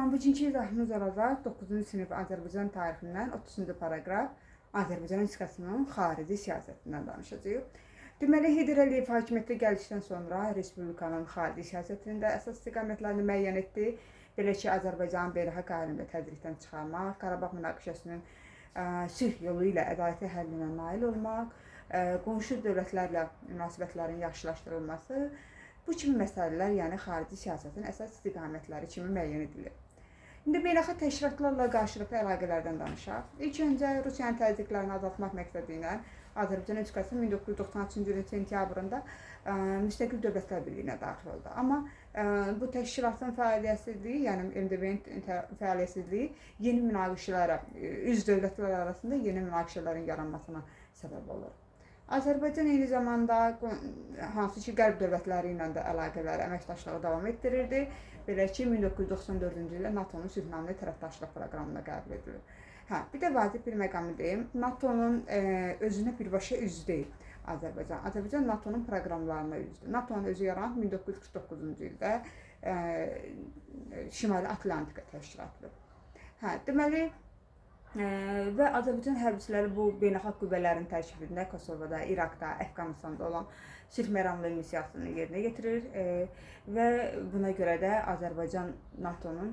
Bugünkü izahımız olacaq 9-cu sinif Azərbaycan tarixindən 30-cu paragraf Azərbaycan Respublikasının xarici siyasətindən danışacağıq. Deməli, Heydər Əliyev hakimiyyətə gəldikdən sonra Respublikanın xarici siyasətində əsas istiqamətlərini müəyyən etdi. Belə ki, Azərbaycanın beynəlxalq aləmdə tədrikdən çıxarmaq, Qarabağ münaqişəsinin sülh yolu ilə ədalətli həllinə nail olmaq, qonşu dövlətlərlə münasibətlərin yaxşılaşdırılması, bu kimi məsələlər, yəni xarici siyasətin əsas istiqamətləri kimi müəyyən edilir. İndi beynəlxalq təşkilatlarla qarşılıqlı əlaqələrdən danışaq. İlk öncə Rusiyanın təzyiqlərini azaltmaq məqsədi ilə Azərbaycan Respublikası 1993-cü ilin sentyabrında müstəqil dövlətlər birliyinə daxil oldu. Amma bu təşkilatın fəaliyyətsizliyi, yəni MDB-nin fəaliyyətsizliyi yeni münaqişələrə, üz dövlətlər arasında yeni münaqişələrin yaranmasına səbəb olur. Azərbaycan eyni zamanda hansı ki, qərb dövlətləri ilə də əlaqələri, əməkdaşlığı davam etdirirdi. Belə ki, 1994-cü ildə NATO-nun sülhnaməli tərəfdaşlıq proqramına qəbul edilir. Bir də vacib bir məqamı deyim, NATO-nun özünə birbaşa üzvü deyil Azərbaycan. Azərbaycan NATO-nun proqramlarına üzvdür. NATO-nun özü yaranıb 1949-cu ildə Şimali Atlantika təşkilatıdır. Deməli, və Azərbaycan hərbçiləri bu beynəlxalq qüvvələrin tərkibində Kosovada, İraqda, Əfqanistanda olan sülh məramlı missiyasını yerinə yetirir və buna görə də Azərbaycan NATO-nun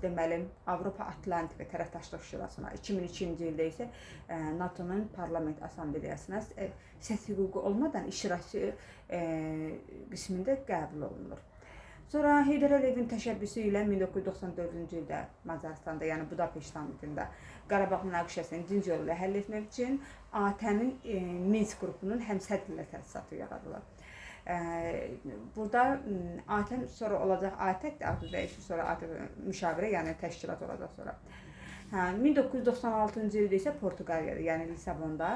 deməli Avropa Atlantika tərəfdaşlıq şurasına, 2002-ci ildə isə NATO-nun Parlament Assambleyasına səs hüququ olmadan iştirakçı qismində qəbul olunur. Sonra Heydər Əliyevin təşəbbüsü ilə 1994-cü ildə Macaristanda, yəni Budapeşt sammitində Qarabağ münaqişəsini dinc yolu ilə həll etmək üçün ATƏM-in Minsk qrupunun həmsədrlə təsisatı yaradılır. Burada ATƏM sonra olacaq ATƏK, adı dəyişir, sonra müşavirə, yəni təşkilat olacaq sonra. 1996-cı ildə isə Portuqaliyada, yəni Lisabonda,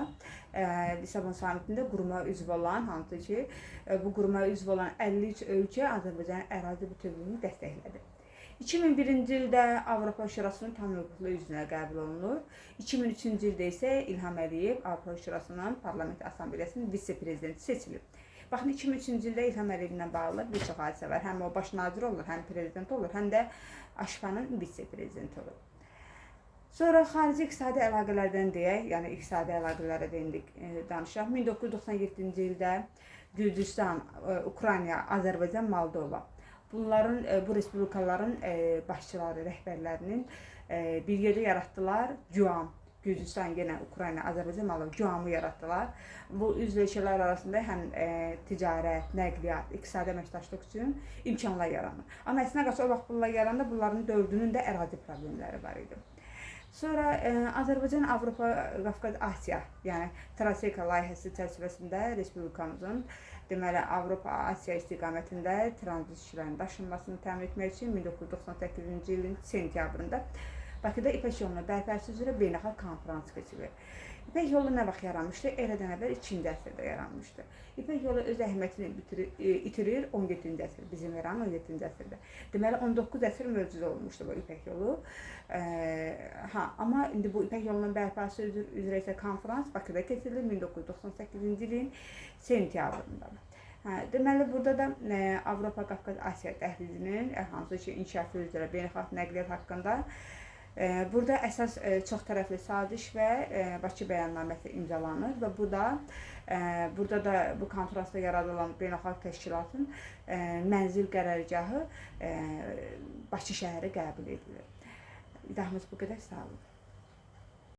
Lisabon sammitində quruma üzv olan, hansı ki, bu quruma üzv olan 53 ölkə Azərbaycanın ərazi bütövlüyünü dəstəklədi. 2001-ci ildə Avropa Şurasının tam hüquqlu üzvünə qəbul olunur. 2003-cü ildə isə İlham Əliyev Avropa Şurasının Parlament Assambleyasının vitse-prezidenti seçilir. Baxın, 2003-cü ildə İlham Əliyevlə bağlı bir çox hadisə var. Həm o baş nazir olur, həm prezident olur, həm də AŞPA-nın vitse-prezidenti olur. Sonra xarici iqtisadi əlaqələrdən deyək, yəni iqtisadi əlaqələrə danışaq. 1997-ci ildə Gürcüstan, Ukrayna, Azərbaycan, Moldova. Bunların, bu respublikaların başçıları, rəhbərlərinin bir yerdə yaratdılar GUAM. Gürcüstan, yenə Ukrayna, Azərbaycan, Moldova GUAM-ı yaratdılar. Bu üzv ölkələr arasında həm ticarət, nəqliyyat, iqtisadi əməkdaşlıq üçün imkanlar yaranır. Amma əslində o vaxt bunlar yarananda bunların dördünün də ərazi problemləri var idi. Sonra Azərbaycan, Avropa, Qafqaz, Asiya, yəni Traseka layihəsi çərçivəsində Respublikamızın deməli Avropa, Asiya istiqamətində tranzit işlərinin daşınmasını təmin etmək üçün 1998-ci ilin sentyabrında Bakıda İpək yoluna bərpası üzrə beynəlxalq konfrans keçirir. İpək yolu nə vaxt yaranmışdı? Eradan əvvəl 2-ci əsrdə yaranmışdı. İpək yolu öz əhəmiyyətini itirir 17-ci əsr, bizim eranın 17-ci əsrdə. Deməli, 19 əsr mövcud olmuşdu bu İpək yolu. Amma indi bu İpək yolunun bərpası üzrə isə konfrans Bakıda keçirilir 1998-ci ilin sentyabrında. Deməli, burada da Avropa, Qafqaz, Asiya dəhlizinin hansı ki, inkişafı üzrə beynəlxalq nəqliyyat haqqında burada əsas çox tərəfli saziş və Bakı bəyannaməsi imzalanır və burada da bu konfransda yaradılan beynəlxalq təşkilatın mənzil qərargahı Bakı şəhəri qəbul edilir. İdahımız bu qədər, sağ olun.